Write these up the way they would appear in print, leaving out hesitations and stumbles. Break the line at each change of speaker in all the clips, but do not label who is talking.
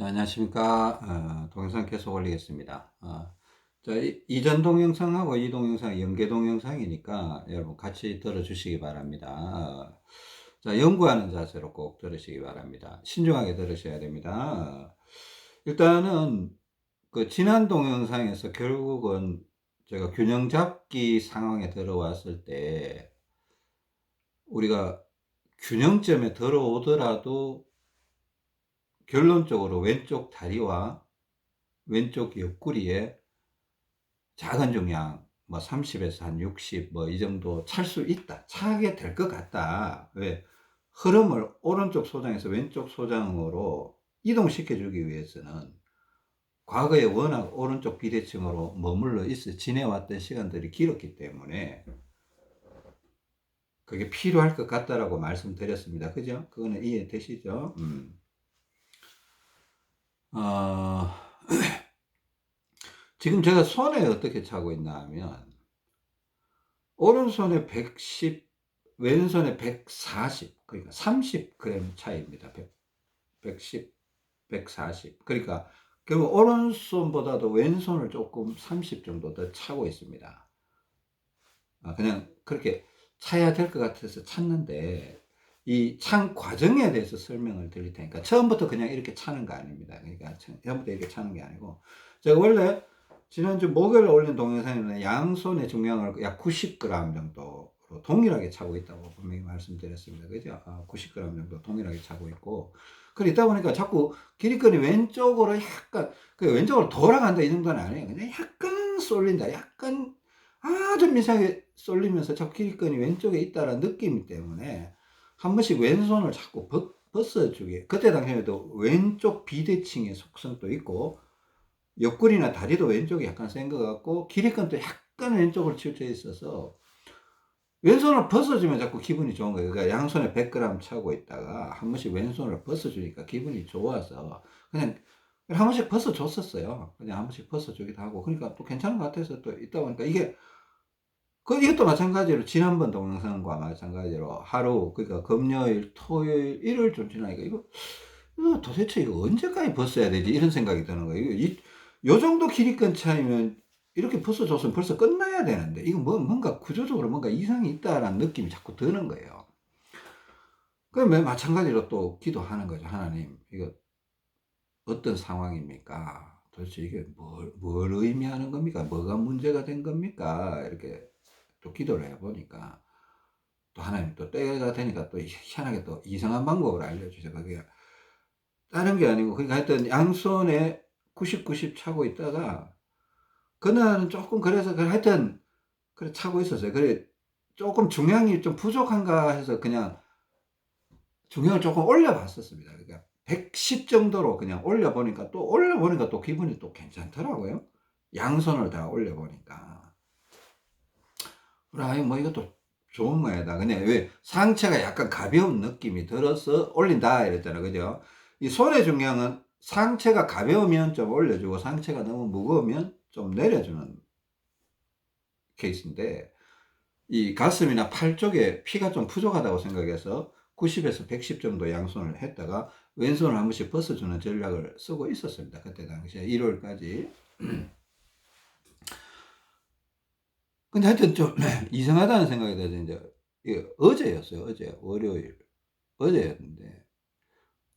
네, 안녕하십니까. 동영상 계속 올리겠습니다. 자, 이전 동영상하고 이 동영상 연계 동영상이니까 여러분 같이 들어주시기 바랍니다. 자, 연구하는 자세로 꼭 들으시기 바랍니다. 신중하게 들으셔야 됩니다. 일단은 그 지난 동영상에서 결국은 제가 균형 잡기 상황에 들어왔을 때 우리가 균형점에 들어오더라도 결론적으로 왼쪽 다리와 왼쪽 옆구리에 작은 중량 뭐 30에서 한 60 뭐 이 정도 찰 수 있다. 차게 될 것 같다. 왜? 흐름을 오른쪽 소장에서 왼쪽 소장으로 이동시켜 주기 위해서는 과거에 워낙 오른쪽 비대칭으로 머물러 있어 지내왔던 시간들이 길었기 때문에 그게 필요할 것 같다라고 말씀드렸습니다. 그죠? 그거는 이해되시죠? 어, 지금 제가 손에 어떻게 차고 있나 하면 오른손에 110, 왼손에 140, 그러니까 30g 차이입니다. 110, 140. 그러니까 결국 오른손보다도 왼손을 조금 30 정도 더 차고 있습니다. 그냥 그렇게 차야 될 것 같아서 찼는데 이 찬 과정에 대해서 설명을 드릴 테니까 처음부터 그냥 이렇게 차는 거 아닙니다. 그러니까 처음부터 이렇게 차는 게 아니고 제가 원래 지난주 목요일에 올린 동영상에는 양손의 중량을 약 90g 정도로 동일하게 차고 있다고 분명히 말씀드렸습니다. 그죠? 90g 정도 동일하게 차고 있고 그러다 보니까 자꾸 기립근이 왼쪽으로 약간 그 왼쪽으로 돌아간다 이 정도는 아니에요. 그냥 약간 쏠린다. 약간 아주 미세하게 쏠리면서 자꾸 기립근이 왼쪽에 있다는 느낌 때문에 한 번씩 왼손을 자꾸 벗어주게. 그때 당시에도 왼쪽 비대칭의 속성도 있고 옆구리나 다리도 왼쪽이 약간 센 것 같고 기립근도 약간 왼쪽으로 치우쳐 있어서 왼손을 벗어주면 자꾸 기분이 좋은 거예요. 그러니까 양손에 100g 차고 있다가 한 번씩 왼손을 벗어주니까 기분이 좋아서 그냥 한 번씩 벗어줬었어요. 그냥 한 번씩 벗어주기도 하고 그러니까 또 괜찮은 것 같아서 또 있다 보니까 이것도 마찬가지로 지난번 동영상과 마찬가지로 하루 그러니까 금요일, 토요일, 일요일 좀 지나니까 이거 도대체 이거 언제까지 벗어야 되지 이런 생각이 드는 거예요. 요 정도 길이건 차이면 이렇게 벗어줬으면 벌써 끝나야 되는데 이거 뭔가 구조적으로 뭔가 이상이 있다라는 느낌이 자꾸 드는 거예요. 그러면 마찬가지로 또 기도하는 거죠. 하나님 이거 어떤 상황입니까? 도대체 이게 뭘 의미하는 겁니까? 뭐가 문제가 된 겁니까? 이렇게 또 기도를 해보니까 또 하나님 또 때가 되니까 또 희한하게 또 이상한 방법을 알려주셔서 그게 다른 게 아니고 그러니까 하여튼 양손에 90, 90 차고 있다가 그날은 조금 그래서 하여튼 그래 차고 있었어요. 그래 조금 중량이 좀 부족한가 해서 그냥 중량을 조금 올려봤었습니다. 그러니까 110 정도로 그냥 올려보니까 또 기분이 또 괜찮더라고요. 양손을 다 올려보니까. 그래, 뭐 이것도 좋은 모양이다. 그냥 왜 상체가 약간 가벼운 느낌이 들어서 올린다 이랬잖아. 그죠? 이 손의 중량은 상체가 가벼우면 좀 올려주고 상체가 너무 무거우면 좀 내려주는 케이스인데 이 가슴이나 팔 쪽에 피가 좀 부족하다고 생각해서 90에서 110 정도 양손을 했다가 왼손을 한 번씩 벗어주는 전략을 쓰고 있었습니다. 그때 당시에 1월까지. 근데 하여튼 좀 이상하다는 생각이 들어서 이제 어제였어요. 어제 월요일 어제였는데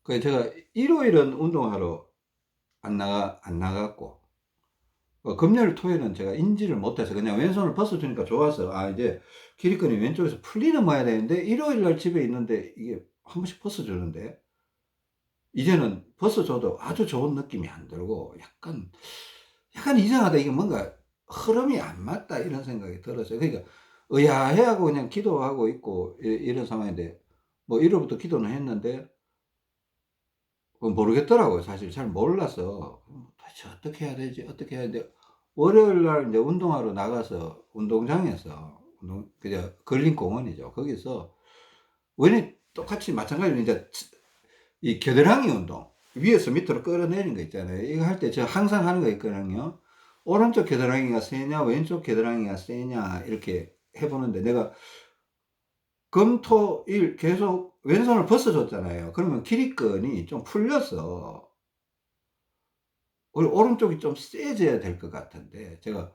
그 제가 일요일은 운동하러 안 나갔고 금요일 토요일은 제가 인지를 못해서 그냥 왼손을 벗어주니까 좋아서 이제 기립근이 왼쪽에서 풀리는 모야 되는데 일요일 날 집에 있는데 이게 한 번씩 벗어주는데 이제는 벗어줘도 아주 좋은 느낌이 안 들고 약간 이상하다. 이게 뭔가 흐름이 안 맞다 이런 생각이 들었어요. 그러니까 의아해하고 그냥 기도하고 있고 이런 상황인데 뭐 일요일부터 기도는 했는데 모르겠더라고요. 사실 잘 몰라서 도대체 어떻게 해야 되지? 어떻게 해야 돼? 월요일 날 이제 운동하러 나가서 운동장에서 그냥 근린공원이죠. 거기서 원래 똑같이 마찬가지로 이제 이 겨드랑이 운동 위에서 밑으로 끌어내리는 거 있잖아요. 이거 할 때 제가 항상 하는 거 있거든요. 오른쪽 겨드랑이가 세냐 왼쪽 겨드랑이가 세냐 이렇게 해보는데 내가 금, 토, 일 계속 왼손을 벗어줬잖아요. 그러면 기립근이 좀 풀려서 오른쪽이 좀 세져야 될 것 같은데, 제가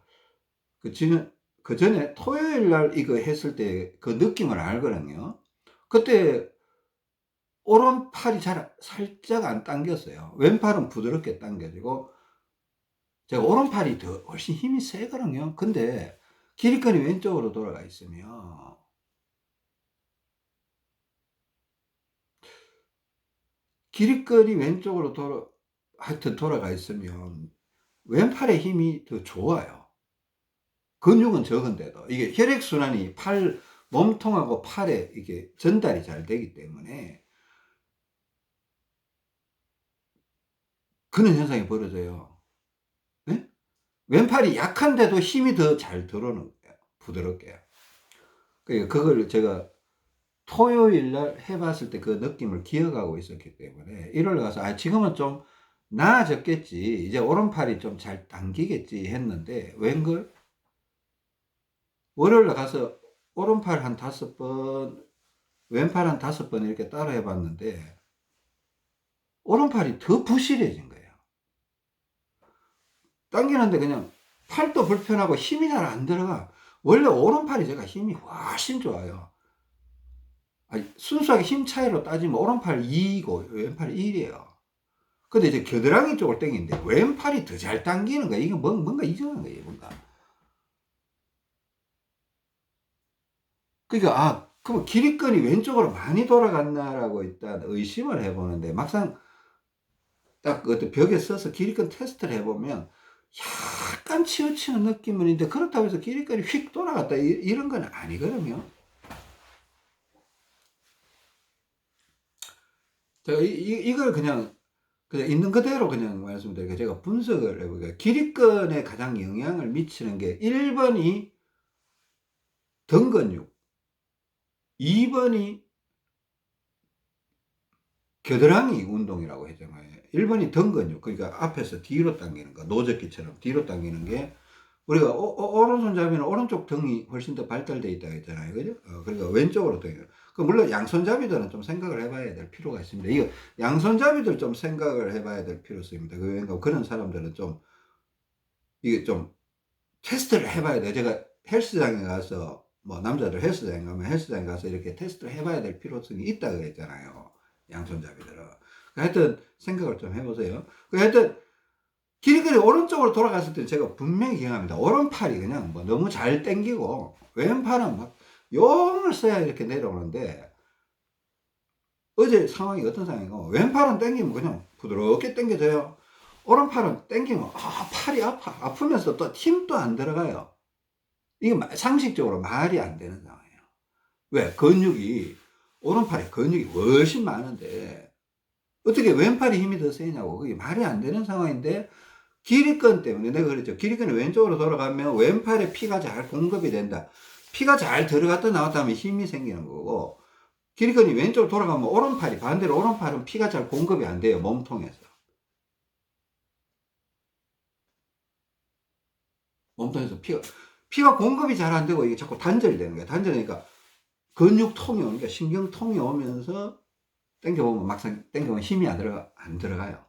그전에 토요일 날 이거 했을 때 그 느낌을 알거든요. 그때 오른팔이 살짝 안 당겼어요. 왼팔은 부드럽게 당겨지고, 제가 오른팔이 훨씬 힘이 세거든요. 근데 기립근이 왼쪽으로 돌아가 있으면, 기립근이 왼쪽으로 하여튼 돌아가 있으면 왼팔의 힘이 더 좋아요. 근육은 적은데도 이게 혈액순환이 몸통하고 팔에 이게 전달이 잘 되기 때문에 그런 현상이 벌어져요. 네? 왼팔이 약한데도 힘이 더 잘 들어오는 거예요. 부드럽게. 그러니까 그걸 제가 토요일 날 해봤을 때 그 느낌을 기억하고 있었기 때문에 일요일 가서 지금은 좀 나아졌겠지. 이제 오른팔이 좀 잘 당기겠지 했는데 웬걸 월요일 날 가서 오른팔 한 5번, 왼팔 한 5번 이렇게 따라 해봤는데 오른팔이 더 부실해진 거예요. 당기는데 그냥 팔도 불편하고 힘이 잘 안 들어가. 원래 오른팔이 제가 힘이 훨씬 좋아요. 순수하게 힘 차이로 따지면 오른팔 2이고 왼팔 1이에요. 근데 이제 겨드랑이 쪽을 당기는데 왼팔이 더 잘 당기는 거야. 이게 뭔가 이상한 거예요, 뭔가. 그러니까, 그럼 기립근이 왼쪽으로 많이 돌아갔나라고 일단 의심을 해보는데, 막상 딱 그 벽에 서서 기립근 테스트를 해보면 약간 치우치는 느낌은 있는데, 그렇다고 해서 기립근이 휙 돌아갔다 이런 건 아니거든요. 제가 이걸 그냥 있는 그대로 그냥 말씀드릴게요. 제가 분석을 해보니까 기립근에 가장 영향을 미치는 게 1번이 등 근육, 2번이 겨드랑이 운동이라고 하잖아요. 1번이 등 근육, 그러니까 앞에서 뒤로 당기는 거, 노젓기처럼 뒤로 당기는 게, 우리가 오른손잡이는 오른쪽 등이 훨씬 더 발달되어 있다고 했잖아요. 그죠? 그러니까 왼쪽으로 당겨요. 물론 양손잡이들은 좀 생각을 해봐야 될 필요가 있습니다. 이거 양손잡이들 좀 생각을 해봐야 될 필요가 있습니다. 그런 사람들은 좀 이게 좀 테스트를 해봐야 돼요. 제가 헬스장에 가서, 뭐 남자들 헬스장에 가면 헬스장에 가서 이렇게 테스트를 해봐야 될 필요성이 있다고 했잖아요. 양손잡이들은. 하여튼 생각을 좀 해보세요. 하여튼 기립근이 오른쪽으로 돌아갔을 때 제가 분명히 기억합니다. 오른팔이 그냥 뭐 너무 잘 당기고 왼팔은 막 용을 써야 이렇게 내려오는데, 어제 상황이 어떤 상황이고, 왼팔은 당기면 그냥 부드럽게 당겨져요. 오른팔은 당기면 팔이 아프면서 또 힘도 안 들어가요. 이게 상식적으로 말이 안 되는 상황이에요. 왜? 오른팔에 근육이 훨씬 많은데 어떻게 왼팔이 힘이 더 세냐고. 그게 말이 안 되는 상황인데, 기립근 때문에 내가 그랬죠. 기립근이 왼쪽으로 돌아가면 왼팔에 피가 잘 공급이 된다. 피가 잘 들어갔다 나왔다 하면 힘이 생기는 거고, 기립근이 왼쪽으로 돌아가면 반대로 오른팔은 피가 잘 공급이 안 돼요. 몸통에서. 몸통에서 피가 공급이 잘 안 되고 이게 자꾸 단절이 되는 거야. 단절되니까 근육통이 오니까 신경통이 오면서 당겨보면 막상 당겨보면 힘이 안 들어가요.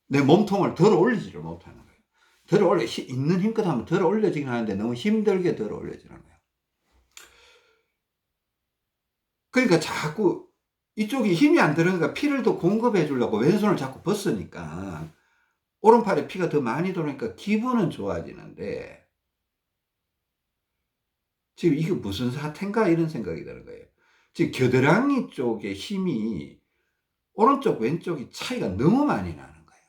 내 몸통을 덜어 올리지를 못하는 거예요. 있는 힘껏 하면 덜어 올려지긴 하는데 너무 힘들게 덜어 올려지는 거예요. 그러니까 자꾸 이쪽이 힘이 안 들어가니까 피를 더 공급해 주려고 왼손을 자꾸 벗으니까 오른팔에 피가 더 많이 들어오니까 기분은 좋아지는데, 지금 이게 무슨 사태인가 이런 생각이 드는 거예요. 지금 겨드랑이 쪽에 힘이 오른쪽 왼쪽이 차이가 너무 많이 나는 거예요.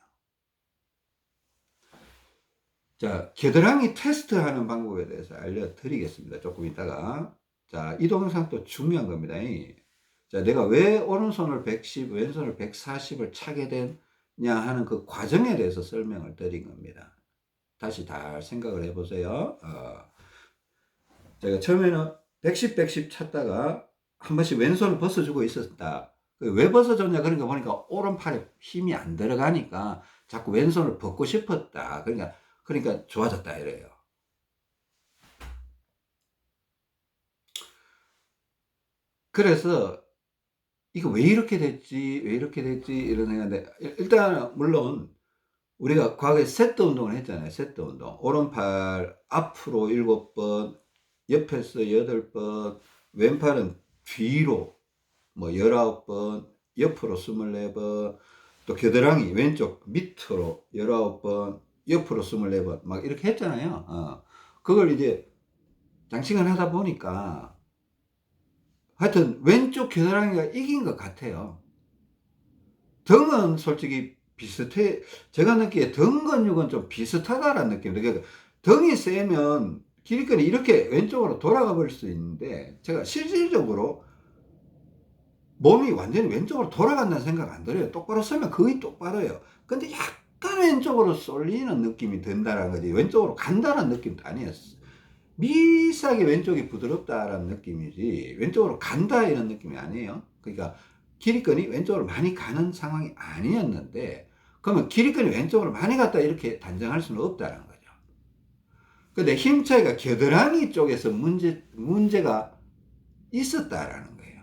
자, 겨드랑이 테스트하는 방법에 대해서 알려드리겠습니다. 조금 이따가. 자, 이 동영상 또 중요한 겁니다. 자, 내가 왜 오른손을 110, 왼손을 140을 차게 됐냐 하는 그 과정에 대해서 설명을 드린 겁니다. 다시 잘 생각을 해보세요. 제가 처음에는 110 찾다가 한 번씩 왼손을 벗어주고 있었다. 왜 벗어줬냐? 그러니까 보니까 오른팔에 힘이 안 들어가니까 자꾸 왼손을 벗고 싶었다. 그러니까 좋아졌다 이래요. 그래서 이거 왜 이렇게 됐지 이런 생각인데, 일단 물론 우리가 과거에 세트 운동을 했잖아요. 세트 운동. 오른팔 앞으로 7번, 옆에서 8번, 왼팔은 뒤로 뭐 19번, 옆으로 24번, 또 겨드랑이 왼쪽 밑으로 19번, 옆으로 24번, 막 이렇게 했잖아요. 그걸 이제 장시간 하다 보니까 하여튼 왼쪽 겨드랑이가 이긴 것 같아요. 등은 솔직히 비슷해. 제가 느끼기에 등 근육은 좀 비슷하다라는 느낌인데, 그러니까 등이 세면 기립근이 이렇게 왼쪽으로 돌아가 버릴 수 있는데, 제가 실질적으로 몸이 완전히 왼쪽으로 돌아간다는 생각 안 들어요. 똑바로 서면 거의 똑바로요. 근데 약간 왼쪽으로 쏠리는 느낌이 든다는 거지, 왼쪽으로 간다는 느낌도 아니에요. 미세하게 왼쪽이 부드럽다라는 느낌이지 왼쪽으로 간다 이런 느낌이 아니에요. 그러니까 기립근이 왼쪽으로 많이 가는 상황이 아니었는데, 그러면 기립근이 왼쪽으로 많이 갔다 이렇게 단정할 수는 없다는 거죠. 근데 힘 차이가 겨드랑이 쪽에서 문제가 있었다라는 거예요.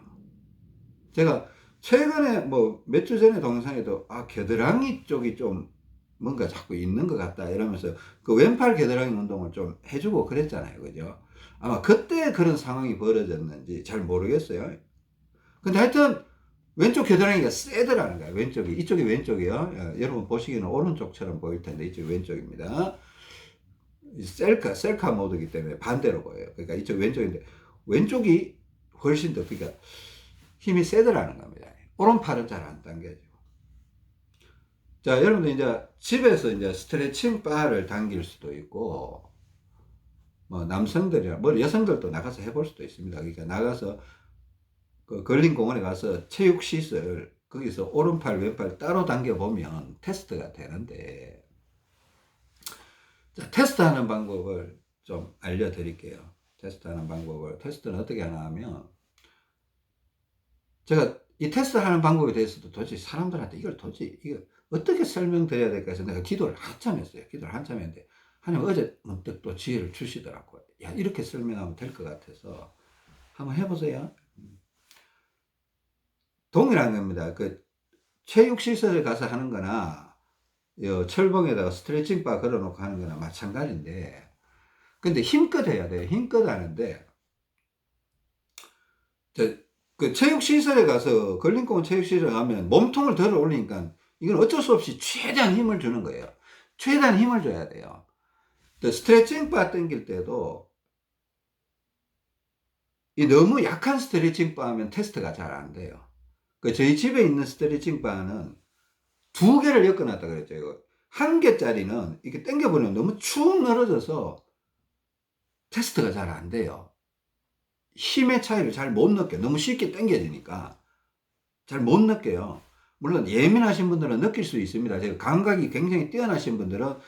제가 최근에 뭐 몇 주 전에 동영상에도 겨드랑이 쪽이 좀 뭔가 자꾸 있는 것 같다 이러면서 그 왼팔 겨드랑이 운동을 좀 해주고 그랬잖아요. 그죠? 아마 그때 그런 상황이 벌어졌는지 잘 모르겠어요. 근데 하여튼 왼쪽 겨드랑이가 세더라는 거야. 왼쪽이. 이쪽이 왼쪽이요. 여러분 보시기에는 오른쪽처럼 보일 텐데 이쪽이 왼쪽입니다. 셀카 모드이기 때문에 반대로 보여요. 그러니까 이쪽 왼쪽인데 왼쪽이 훨씬 더, 그러니까 힘이 세더라는 겁니다. 오른팔은 잘 안 당겨지고. 자, 여러분들 이제 집에서 이제 스트레칭 바를 당길 수도 있고, 뭐 남성들이나 뭐 여성들도 나가서 해볼 수도 있습니다. 그러니까 나가서 그 걸린공원에 가서 체육시설 거기서 오른팔 왼팔 따로 당겨 보면 테스트가 되는데, 자, 테스트하는 방법을 좀 알려드릴게요. 테스트하는 방법을. 테스트는 어떻게 하나 하면, 제가 이 테스트하는 방법에 대해서도 도저히 사람들한테 이걸 도저히 이거 어떻게 설명드려야 될까 해서 내가 기도를 한참 했어요. 기도를 한참 했는데 하나님 어제 문득 또 지혜를 주시더라고요. 야, 이렇게 설명하면 될 것 같아서 한번 해보세요. 동일한 겁니다. 그 체육시설에 가서 하는 거나 철봉에다가 스트레칭 바 걸어놓고 하는 거나 마찬가지인데, 근데 힘껏 해야 돼요. 힘껏 하는데, 그 체육시설에 가서 걸림공원 체육시설에 가면 몸통을 들어 올리니까 이건 어쩔 수 없이 최대한 힘을 주는 거예요. 최대한 힘을 줘야 돼요. 또 스트레칭 바 당길 때도 이 너무 약한 스트레칭 바 하면 테스트가 잘 안 돼요. 그 저희 집에 있는 스트레칭 바는 2개를 엮어놨다 그랬죠. 이거 1개짜리는 이렇게 당겨보면 너무 축 늘어져서 테스트가 잘 안 돼요. 힘의 차이를 잘 못 느껴요. 너무 쉽게 당겨지니까 잘 못 느껴요. 물론 예민하신 분들은 느낄 수 있습니다. 제가 감각이 굉장히 뛰어나신 분들은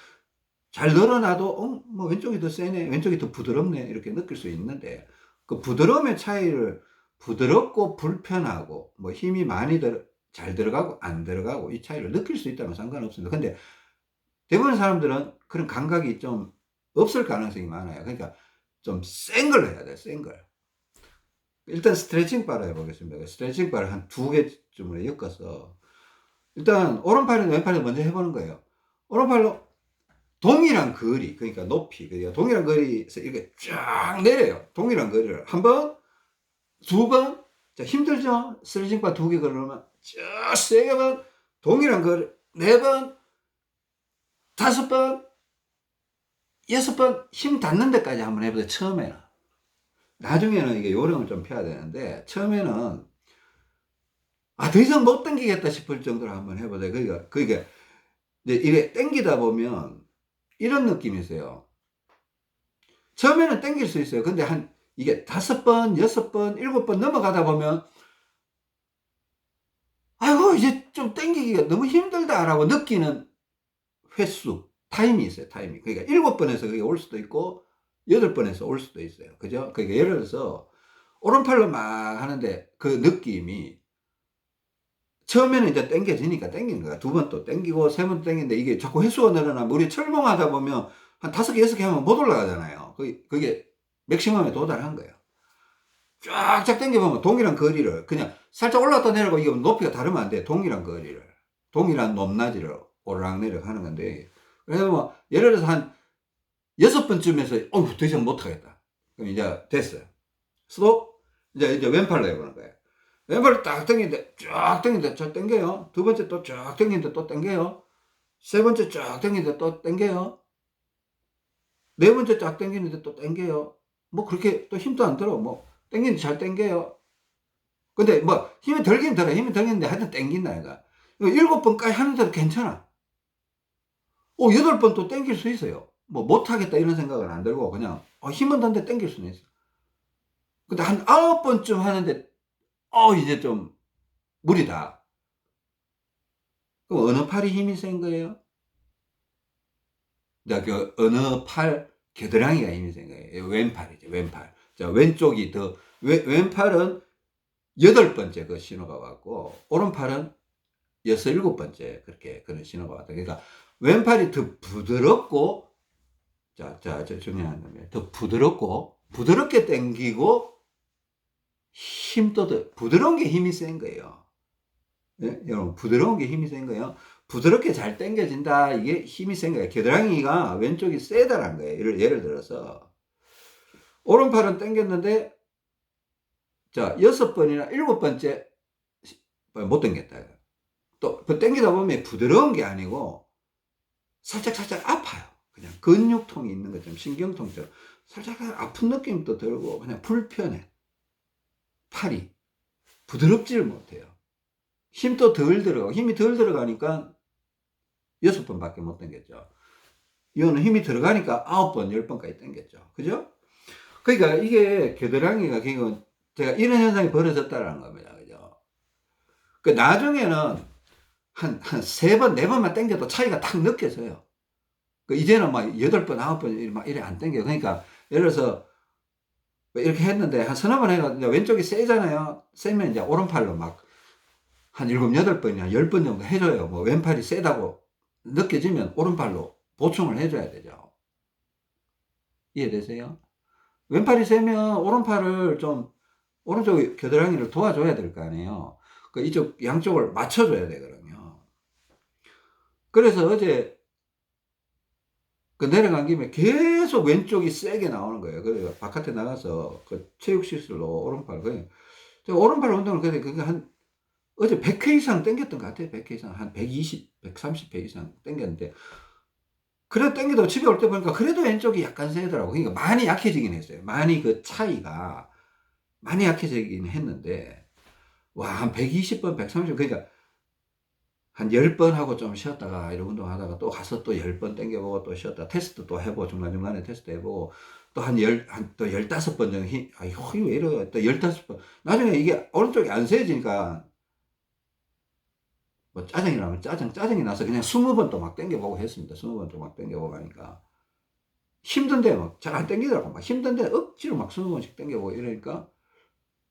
잘 늘어나도 뭐 왼쪽이 더 세네, 왼쪽이 더 부드럽네 이렇게 느낄 수 있는데, 그 부드러움의 차이를, 부드럽고 불편하고 뭐 힘이 많이 잘 들어가고 안 들어가고 이 차이를 느낄 수 있다면 상관없습니다. 근데 대부분 사람들은 그런 감각이 좀 없을 가능성이 많아요. 그러니까 좀 센 걸 해야 돼요. 센 걸. 일단 스트레칭 바를 해보겠습니다. 스트레칭 바를 한 2개쯤으로 엮어서 일단 오른팔이나 왼팔을 먼저 해보는 거예요. 오른팔로 동일한 거리, 그러니까 높이, 그러니까 동일한 거리에서 이렇게 쫙 내려요. 동일한 거리를 한 번, 2번, 자, 힘들죠? 스트레칭 바 2개 걸으면 쭉 3번, 동일한 거리 4번, 5번, 6번, 힘 닿는 데까지 한번 해보세요. 처음에는. 나중에는 이게 요령을 좀 펴야 되는데, 처음에는 더 이상 못 당기겠다 싶을 정도로 한번 해보세요. 그러니까 이제 이게 당기다 보면 이런 느낌이세요. 처음에는 당길 수 있어요. 근데 이게 5번, 6번, 7번 넘어가다 보면 아이고 이제 좀 당기기가 너무 힘들다라고 느끼는 횟수, 타임이 있어요. 타임이. 그러니까 7번에서 그게 올 수도 있고 8번에서 올 수도 있어요. 그죠? 그러니까 예를 들어서 오른팔로 막 하는데 그 느낌이 처음에는 이제 당겨지니까 당기는 거야. 2번 또 당기고 3번 당기는데 이게 자꾸 횟수가 늘어나면 우리 철봉하다 보면 한 5개, 6개 하면 못 올라가잖아요. 그게 맥시멈에 도달한 거예요. 쫙쫙 당겨보면 동일한 거리를 그냥 살짝 올라갔다 내려가고, 이거 높이가 다르면 안 돼. 동일한 거리를, 동일한 높낮이를 오르락내리락 하는 건데, 그래서 뭐 예를 들어서 한 6번쯤에서 어휴 더 이상 못하겠다. 그럼 이제 됐어요. 스톱. 이제 왼팔로 해보는 거예요. 왼발을 딱 당기는데 쫙 당기는데 잘 당겨요. 두 번째 또 쫙 당기는데 또 당겨요. 세 번째 쫙 당기는데 또 당겨요. 네 번째 쫙 당기는데 또 당겨요. 뭐 그렇게 또 힘도 안 들어. 뭐 당기는데 잘 당겨요. 근데 뭐 힘이 들긴 들어. 힘이 들겠는데 하여튼 당긴다 얘가. 7번까지 하는데도 괜찮아. 8번 또 당길 수 있어요. 뭐 못하겠다 이런 생각은 안 들고 그냥 힘은 드는데 당길 수는 있어. 근데 한 9번쯤 하는데 이제 좀 무리다. 그럼 어느 팔이 힘이 센 거예요? 그 어느 팔 겨드랑이가 힘이 센 거예요. 왼팔이죠, 왼팔. 자, 왼쪽이 더, 왼팔은 8번째 그 신호가 왔고, 오른팔은 6, 7번째 그렇게 그런 신호가 왔다. 그러니까 왼팔이 더 부드럽고, 저 중요한 겁니다. 더 부드럽고, 부드럽게 당기고, 힘도 더, 부드러운 게 힘이 센 거예요. 예? 여러분, 부드러운 게 힘이 센 거예요. 부드럽게 잘 당겨진다. 이게 힘이 센 거예요. 겨드랑이가 왼쪽이 세다란 거예요. 예를 들어서. 오른팔은 당겼는데, 자, 6번이나 7번째 못 당겼다. 또, 당기다 보면 부드러운 게 아니고, 살짝 아파요. 그냥 근육통이 있는 것처럼, 신경통처럼. 살짝 아픈 느낌도 들고, 그냥 불편해. 팔이. 부드럽지를 못해요. 힘도 덜 들어가고, 힘이 덜 들어가니까 6번밖에 못 당겼죠. 이거는 힘이 들어가니까 9번, 10번까지 당겼죠. 그죠? 그러니까 이게 겨드랑이가 제가 이런 현상이 벌어졌다는 겁니다. 그죠? 그 나중에는 한 3번, 4번만 당겨도 차이가 딱 느껴져요. 그 이제는 막 8번, 9번 막 이래 안 당겨요. 그러니까 예를 들어서 이렇게 했는데 한 서너 번 해가 왼쪽이 세잖아요. 세면 이제 오른팔로 막 한 7, 8번이나 10번 정도 해줘요. 뭐 왼팔이 세다고 느껴지면 오른팔로 보충을 해줘야 되죠. 이해되세요? 왼팔이 세면 오른팔을 좀 오른쪽 겨드랑이를 도와줘야 될 거 아니에요. 그 이쪽 양쪽을 맞춰줘야 되거든요. 그래서 어제 그 내려간 김에 계속 왼쪽이 세게 나오는 거예요. 그래서 바깥에 나가서 그 체육 시설로 오른팔 제가 오른팔 운동을 그게 한 어제 100회 이상 당겼던 것 같아요. 100회 이상 한 120, 130회 이상 당겼는데 그래도 당기다가 집에 올 때 보니까 그래도 왼쪽이 약간 세더라고. 그러니까 많이 약해지긴 했어요. 많이 그 차이가 많이 약해지긴 했는데 와, 한 120번, 130번, 그러니까 한 10번 하고 좀 쉬었다가 이런 운동 하다가 또 가서 또 10번 당겨보고 또 쉬었다 테스트 또 해보고 중간중간에 테스트 해보고 또 또 15번 정도 이거 왜 이래 또 15번 나중에 이게 오른쪽이 안 세지니까 뭐 짜증이 나면 짜증이 나서 그냥 20번 또 막 당겨보고 했습니다. 20번 또 막 당겨보고 하니까 힘든데 막 잘 안 당기더라고. 막 힘든데 억지로 막 20번씩 당겨보고 이러니까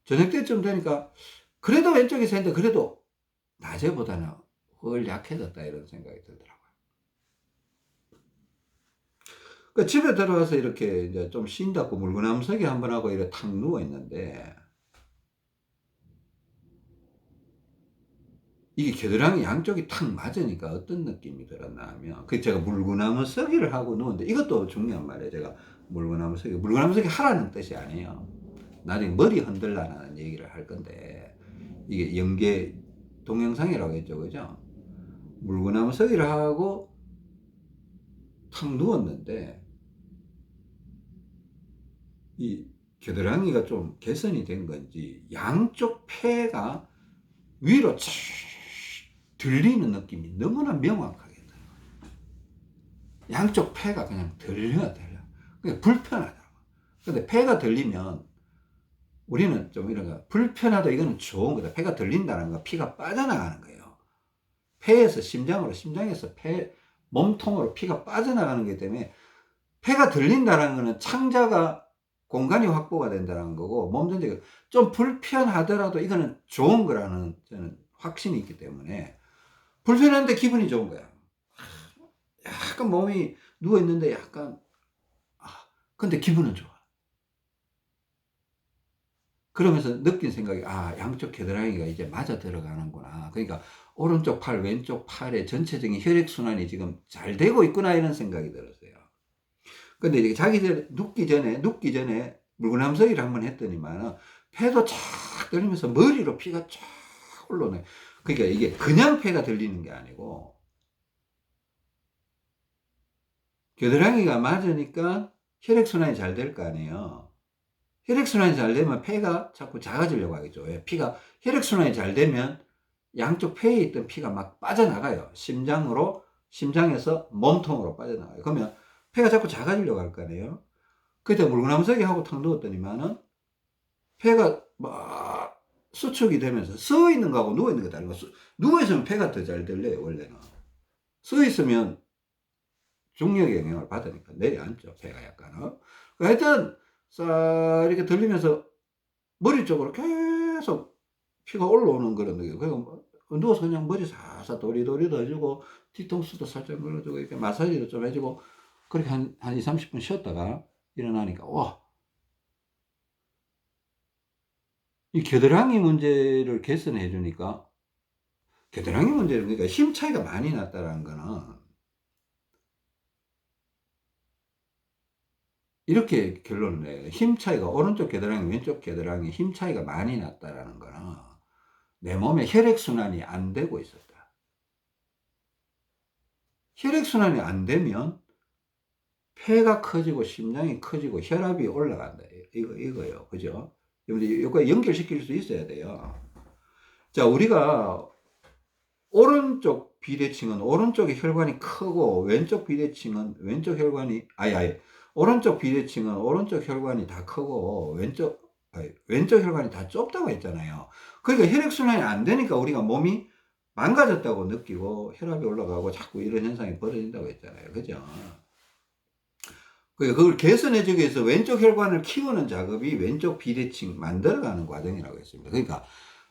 저녁 때쯤 되니까 그래도 왼쪽이 세는데 그래도 낮에보다는 훨 약해졌다 이런 생각이 들더라고요. 그 집에 들어와서 이렇게 이제 좀 쉰다고 물구나무서기 한번 하고 이렇게 탁 누워 있는데 이게 겨드랑이 양쪽이 탁 맞으니까 어떤 느낌이 들었나 하면 그 제가 물구나무서기를 하고 누웠는데 이것도 중요한 말이에요. 제가 물구나무서기 하라는 뜻이 아니에요. 나중에 머리 흔들라는 얘기를 할 건데 이게 연계 동영상이라고 했죠. 그죠? 물구나무서기를 하고 탁 누웠는데 이 겨드랑이가 좀 개선이 된 건지 양쪽 폐가 위로 쫙 들리는 느낌이 너무나 명확하게 들어요. 양쪽 폐가 그냥 들려. 그게 불편하더라고. 근데 폐가 들리면 우리는 좀 이런 거 불편하다 이거는 좋은 거다. 폐가 들린다는 거 피가 빠져나가는 거예요. 폐에서 심장에서 몸통으로 피가 빠져나가는 거기 때문에 폐가 들린다는 거는 창자가 공간이 확보가 된다는 거고 몸 전체가 좀 불편하더라도 이거는 좋은 거라는 저는 확신이 있기 때문에 불편한데 기분이 좋은 거야. 약간 몸이 누워 있는데 약간 근데 기분은 좋아. 그러면서 느낀 생각이 양쪽 겨드랑이가 이제 맞아 들어가는구나. 그러니까 오른쪽 팔, 왼쪽 팔의 전체적인 혈액순환이 지금 잘 되고 있구나 이런 생각이 들었어요. 근데 이제 자기 전에, 눕기 전에 물구나무서기를 한번 했더니만 폐도 쫙 들리면서 머리로 피가 쫙 올라오네. 그러니까 이게 그냥 폐가 들리는 게 아니고 겨드랑이가 맞으니까 혈액순환이 잘 될 거 아니에요. 혈액순환이 잘 되면 폐가 자꾸 작아지려고 하겠죠. 왜? 피가, 혈액순환이 잘 되면 양쪽 폐에 있던 피가 막 빠져나가요. 심장에서 몸통으로 빠져나가요. 그러면 폐가 자꾸 작아지려고 할 거 아니에요. 그때 물구나무서기 하고 탕 누웠더니만은 폐가 막 수축이 되면서 서 있는 거하고 누워 있는 거 다른 거. 누워 있으면 폐가 더 잘 들려요, 원래는. 서 있으면 중력의 영향을 받으니까 내려앉죠, 폐가 약간. 하여튼, 싹 이렇게 들리면서 머리 쪽으로 계속 피가 올라오는 그런 느낌. 그리고 누워서 그냥 머리 살살 도리도리도 해주고, 뒤통수도 살짝 눌러주고, 이렇게 마사지도 좀 해주고, 그렇게 한 20, 30분 쉬었다가 일어나니까, 와, 이 겨드랑이 문제를 개선해 주니까, 겨드랑이 문제를, 그러니까 힘 차이가 많이 났다는 거는, 이렇게 결론을 내요. 힘 차이가, 오른쪽 겨드랑이, 왼쪽 겨드랑이 힘 차이가 많이 났다라는 거는, 내 몸에 혈액순환이 안 되고 있었다. 혈액순환이 안 되면 폐가 커지고 심장이 커지고 혈압이 올라간다. 이거요. 그죠? 여기까지 연결시킬 수 있어야 돼요. 자, 우리가 오른쪽 비대칭은 오른쪽의 혈관이 크고 왼쪽 비대칭은 왼쪽 혈관이, 오른쪽 비대칭은 오른쪽 혈관이 다 크고 왼쪽 혈관이 다 좁다고 했잖아요. 그러니까 혈액순환이 안 되니까 우리가 몸이 망가졌다고 느끼고 혈압이 올라가고 자꾸 이런 현상이 벌어진다고 했잖아요. 그죠? 그걸 개선해주기 위해서 왼쪽 혈관을 키우는 작업이 왼쪽 비대칭 만들어가는 과정이라고 했습니다. 그러니까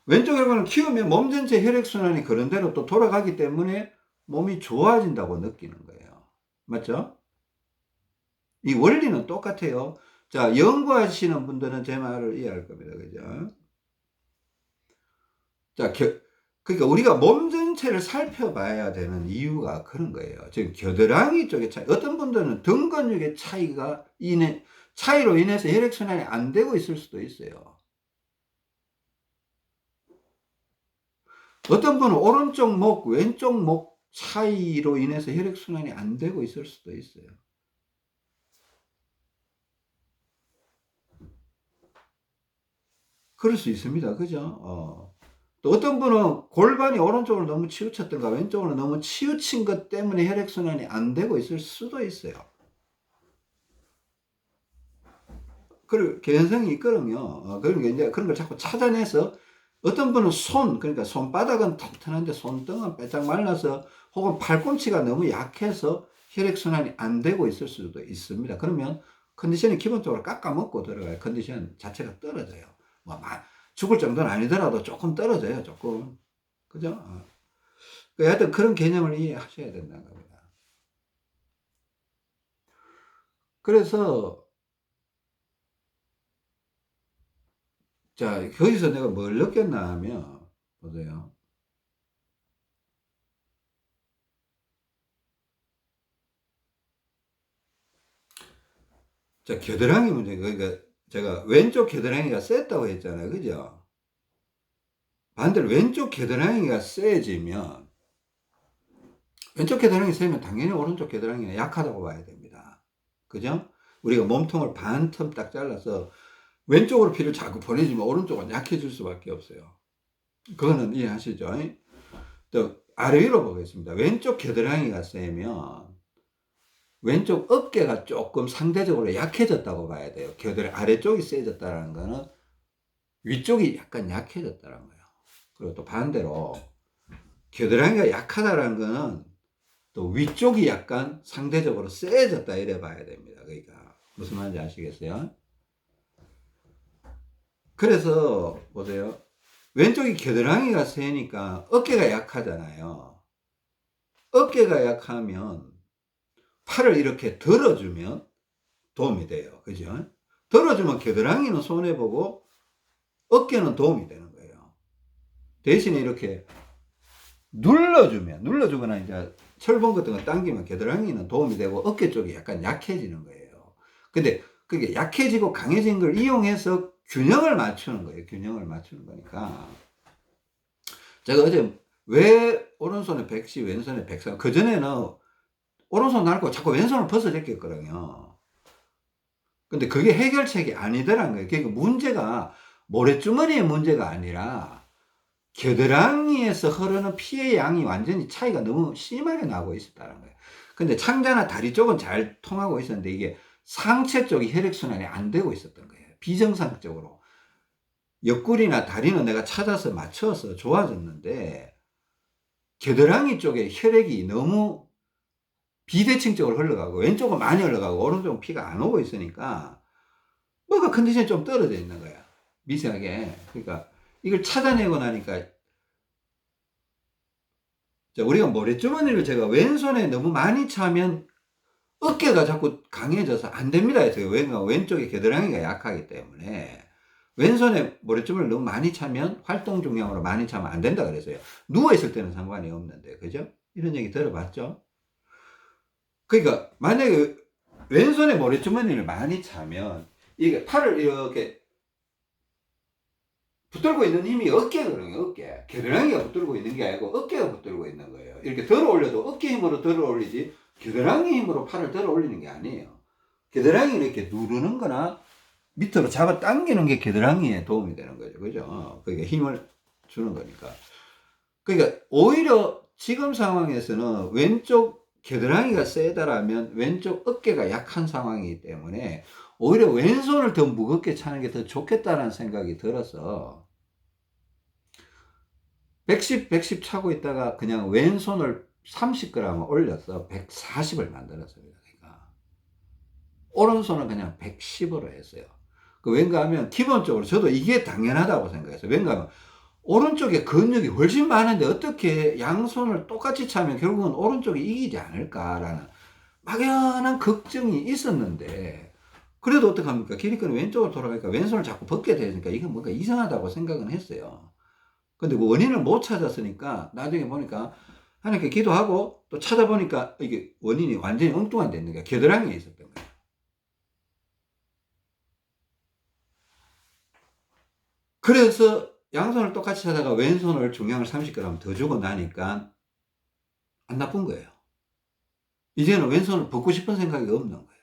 왼쪽 혈관을 키우면 몸 전체 혈액순환이 그런 대로 또 돌아가기 때문에 몸이 좋아진다고 느끼는 거예요. 맞죠? 이 원리는 똑같아요. 자, 연구하시는 분들은 제 말을 이해할 겁니다. 그죠? 자, 그러니까 우리가 몸 전체를 살펴봐야 되는 이유가 그런 거예요. 지금 겨드랑이 쪽의 차이, 어떤 분들은 등 근육의 차이로 인해서 혈액순환이 안 되고 있을 수도 있어요. 어떤 분은 오른쪽 목, 왼쪽 목 차이로 인해서 혈액순환이 안 되고 있을 수도 있어요. 그럴 수 있습니다. 그죠? 또 어떤 분은 골반이 오른쪽으로 너무 치우쳤던가 왼쪽으로 너무 치우친 것 때문에 혈액순환이 안 되고 있을 수도 있어요. 그리고 개연성이 있거든요. 그러니까 이제 그런 걸 자꾸 찾아내서 어떤 분은 그러니까 손바닥은 튼튼한데 손등은 빼짝 말라서 혹은 팔꿈치가 너무 약해서 혈액순환이 안 되고 있을 수도 있습니다. 그러면 컨디션이 기본적으로 깎아먹고 들어가요. 컨디션 자체가 떨어져요. 뭐, 죽을 정도는 아니더라도 조금 떨어져요. 조금. 그죠? 하여튼 그런 개념을 이해하셔야 된다는 겁니다. 그래서, 자, 거기서 내가 뭘 느꼈나 하면, 보세요. 자, 겨드랑이 문제. 그러니까 제가 왼쪽 겨드랑이가 셌다고 했잖아요. 그죠? 반대로 왼쪽 겨드랑이가 세지면, 왼쪽 겨드랑이 세면 당연히 오른쪽 겨드랑이가 약하다고 봐야 됩니다. 그죠? 우리가 몸통을 반 틈 딱 잘라서 왼쪽으로 피를 자꾸 보내주면 오른쪽은 약해질 수밖에 없어요. 그거는 이해하시죠? 또 아래 위로 보겠습니다. 왼쪽 겨드랑이가 세면 왼쪽 어깨가 조금 상대적으로 약해졌다고 봐야 돼요. 아래쪽이 세졌다는 거는 위쪽이 약간 약해졌다는 거예요. 그리고 또 반대로 겨드랑이가 약하다는 거는 또 위쪽이 약간 상대적으로 세졌다 이래 봐야 됩니다. 그러니까 무슨 말인지 아시겠어요? 그래서 보세요. 왼쪽이 겨드랑이가 세니까 어깨가 약하잖아요. 어깨가 약하면 팔을 이렇게 들어주면 도움이 돼요. 그죠? 들어주면 겨드랑이는 손해보고 어깨는 도움이 되는 거예요. 대신에 이렇게 눌러주거나 이제 철봉 같은 거 당기면 겨드랑이는 도움이 되고 어깨 쪽이 약간 약해지는 거예요. 근데 그게 약해지고 강해진 걸 이용해서 균형을 맞추는 거예요. 균형을 맞추는 거니까. 제가 어제 왜 오른손에 110, 왼손에 130, 그전에는 오른손 앓고 자꾸 왼손을 벗어제꼈거든요. 근데 그게 해결책이 아니더란 거예요. 그러니까 문제가 모래주머니의 문제가 아니라 겨드랑이에서 흐르는 피의 양이 완전히 차이가 너무 심하게 나고 있었다는 거예요. 근데 창자나 다리 쪽은 잘 통하고 있었는데 이게 상체 쪽이 혈액순환이 안 되고 있었던 거예요. 비정상적으로. 옆구리나 다리는 내가 찾아서 맞춰서 좋아졌는데 겨드랑이 쪽에 혈액이 너무 비대칭적으로 흘러가고 왼쪽은 많이 흘러가고 오른쪽은 피가 안 오고 있으니까 뭐가 컨디션이 좀 떨어져 있는 거야. 미세하게. 그러니까 이걸 찾아내고 나니까 우리가 모래주머니를 제가 왼손에 너무 많이 차면 어깨가 자꾸 강해져서 안 됩니다. 왼쪽에 겨드랑이가 약하기 때문에 왼손에 모래주머니를 너무 많이 차면 활동 중량으로 많이 차면 안 된다 그랬어요. 누워있을 때는 상관이 없는데 그죠? 이런 얘기 들어봤죠? 그러니까 만약에 왼손에 모래주머니를 많이 차면 이게 팔을 이렇게 붙들고 있는 힘이 어깨거든요. 어깨. 겨드랑이가 붙들고 있는 게 아니고 어깨가 붙들고 있는 거예요. 이렇게 들어 올려도 어깨 힘으로 들어 올리지 겨드랑이 힘으로 팔을 들어 올리는 게 아니에요. 겨드랑이를 이렇게 누르는 거나 밑으로 잡아 당기는 게 겨드랑이에 도움이 되는 거죠. 그죠? 그게 힘을 주는 거니까. 그러니까 오히려 지금 상황에서는 왼쪽 겨드랑이가 세다라면 왼쪽 어깨가 약한 상황이기 때문에 오히려 왼손을 더 무겁게 차는 게 더 좋겠다는 생각이 들어서 110 차고 있다가 그냥 왼손을 30g 올려서 140을 만들었습니다. 그러니까 오른손은 그냥 110으로 했어요. 그 왠가 하면 기본적으로 저도 이게 당연하다고 생각했어요. 왠가 하면 오른쪽에 근육이 훨씬 많은데 어떻게 양손을 똑같이 차면 결국은 오른쪽이 이기지 않을까라는 막연한 걱정이 있었는데 그래도 어떡합니까? 기립근이 왼쪽으로 돌아가니까 왼손을 자꾸 벗게 되니까 이건 뭔가 이상하다고 생각은 했어요. 근데 그 원인을 못 찾았으니까 나중에 보니까 하나님께 기도하고 또 찾아보니까 이게 원인이 완전히 엉뚱한 데 있는 거야. 겨드랑이에 있었던 거야. 그래서 양손을 똑같이 하다가 왼손을 중량을 30g 더 주고 나니까 안 나쁜 거예요. 이제는 왼손을 벗고 싶은 생각이 없는 거예요.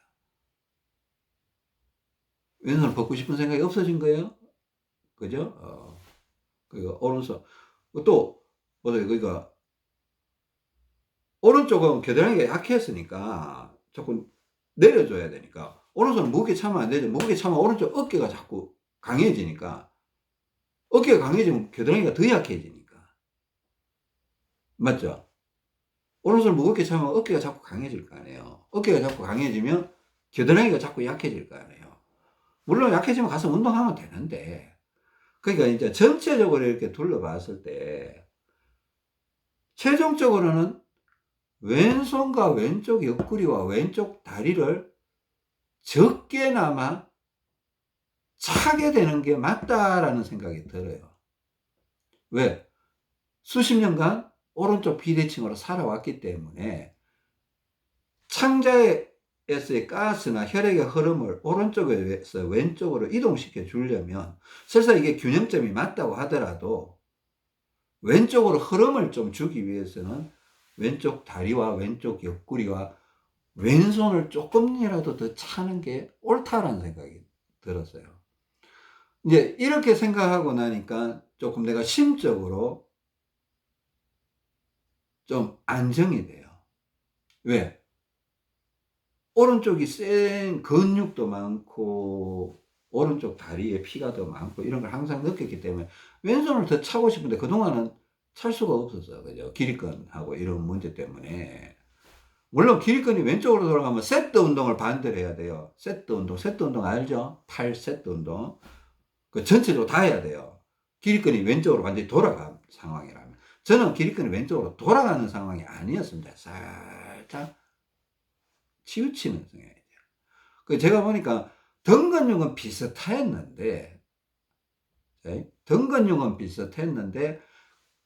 왼손을 벗고 싶은 생각이 없어진 거예요. 그죠? 그리고 오른손. 또, 뭐죠? 그러니까, 오른쪽은 겨드랑이가 약했으니까 조금 내려줘야 되니까, 오른손은 무겁게 차면 안 되죠. 무겁게 차면 오른쪽 어깨가 자꾸 강해지니까, 어깨가 강해지면 겨드랑이가 더 약해지니까. 맞죠? 오른손을 무겁게 차면 어깨가 자꾸 강해질 거 아니에요. 어깨가 자꾸 강해지면 겨드랑이가 자꾸 약해질 거 아니에요. 물론 약해지면 가서 운동하면 되는데, 그러니까 이제 전체적으로 이렇게 둘러봤을 때, 최종적으로는 왼손과 왼쪽 옆구리와 왼쪽 다리를 적게나마 차게 되는 게 맞다라는 생각이 들어요. 왜? 수십 년간 오른쪽 비대칭으로 살아왔기 때문에 창자에서의 가스나 혈액의 흐름을 오른쪽에서 왼쪽으로 이동시켜 주려면 설사 이게 균형점이 맞다고 하더라도 왼쪽으로 흐름을 좀 주기 위해서는 왼쪽 다리와 왼쪽 옆구리와 왼손을 조금이라도 더 차는 게 옳다라는 생각이 들었어요. 이제 이렇게 생각하고 나니까 조금 내가 심적으로 좀 안정이 돼요. 왜? 오른쪽이 센 근육도 많고 오른쪽 다리에 피가 더 많고 이런 걸 항상 느꼈기 때문에 왼손을 더 차고 싶은데 그동안은 찰 수가 없었어요. 그죠? 기립근하고 이런 문제 때문에. 물론 기립근이 왼쪽으로 돌아가면 세트 운동을 반대로 해야 돼요. 세트 운동 알죠? 8세트 운동. 그 전체적으로 다 해야 돼요. 기립근이 왼쪽으로 완전히 돌아간 상황이라면. 저는 기립근이 왼쪽으로 돌아가는 상황이 아니었습니다. 살짝 치우치는 성향이죠. 그 제가 보니까 등근육은 비슷했는데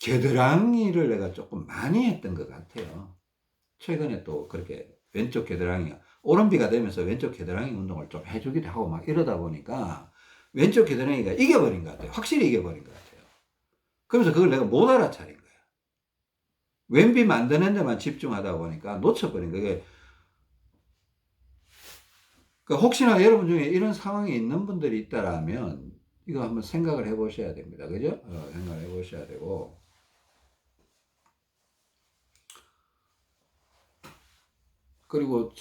겨드랑이를 내가 조금 많이 했던 것 같아요. 최근에 또 그렇게 왼쪽 겨드랑이가 오른비가 되면서 왼쪽 겨드랑이 운동을 좀 해주기도 하고 막 이러다 보니까 왼쪽 겨드랑이가 이겨버린 것 같아요. 확실히 이겨버린 것 같아요. 그러면서 그걸 내가 못 알아차린 거예요. 왼비 만드는 데만 집중하다 보니까 놓쳐버린 거예요. 그러니까 혹시나 여러분 중에 이런 상황이 있는 분들이 있다라면 이거 한번 생각을 해 보셔야 됩니다. 그죠? 생각을 해 보셔야 되고. 그리고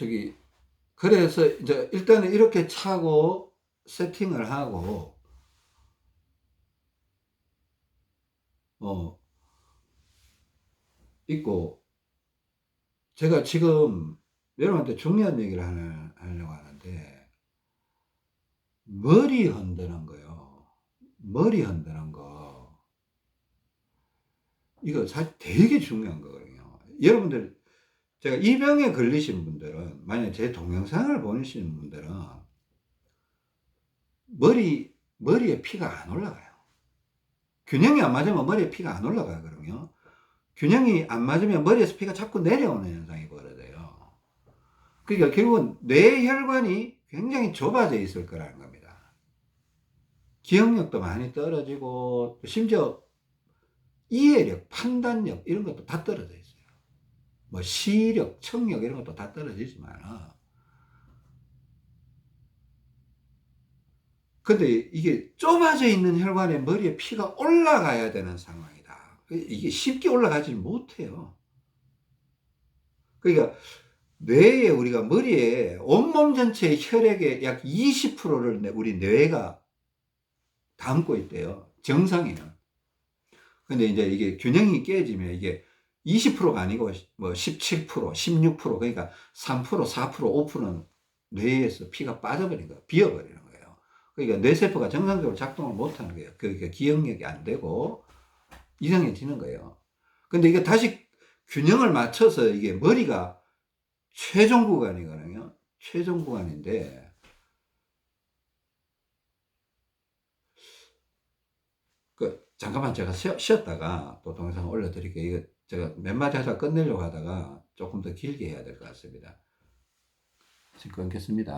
그래서 이제 일단은 이렇게 차고 세팅을 하고, 어, 있고, 제가 지금 여러분한테 중요한 얘기를 하나 하려고 하는데, 머리 흔드는 거요. 머리 흔드는 거. 이거 사실 되게 중요한 거거든요. 여러분들, 제가 이 병에 걸리신 분들은, 만약에 제 동영상을 보시는 분들은, 머리에 피가 안 올라가요. 균형이 안 맞으면 머리에 피가 안 올라가거든요. 균형이 안 맞으면 머리에서 피가 자꾸 내려오는 현상이 벌어져요. 그러니까 결국은 뇌혈관이 굉장히 좁아져 있을 거라는 겁니다. 기억력도 많이 떨어지고, 심지어 이해력, 판단력, 이런 것도 다 떨어져 있어요. 뭐 시력, 청력, 이런 것도 다 떨어지지만, 근데 이게 좁아져 있는 혈관에 머리에 피가 올라가야 되는 상황이다. 이게 쉽게 올라가지 못해요. 그러니까 뇌에 우리가 머리에 온몸 전체의 혈액의 약 20%를 우리 뇌가 담고 있대요. 정상이면. 근데 이제 이게 균형이 깨지면 이게 20%가 아니고 뭐 17%, 16% 그러니까 3%, 4%, 5%는 뇌에서 피가 빠져버린 거예요. 비어버리는 거예요. 그러니까 뇌세포가 정상적으로 작동을 못하는 거예요. 그러니까 기억력이 안 되고 이상해지는 거예요. 근데 이게 다시 균형을 맞춰서 이게 머리가 최종 구간이거든요. 최종 구간인데, 잠깐만 제가 쉬었다가 또 동영상 올려드릴게요. 이거 제가 몇 마디 하다 끝내려고 하다가 조금 더 길게 해야 될 것 같습니다. 지금 끊겠습니다.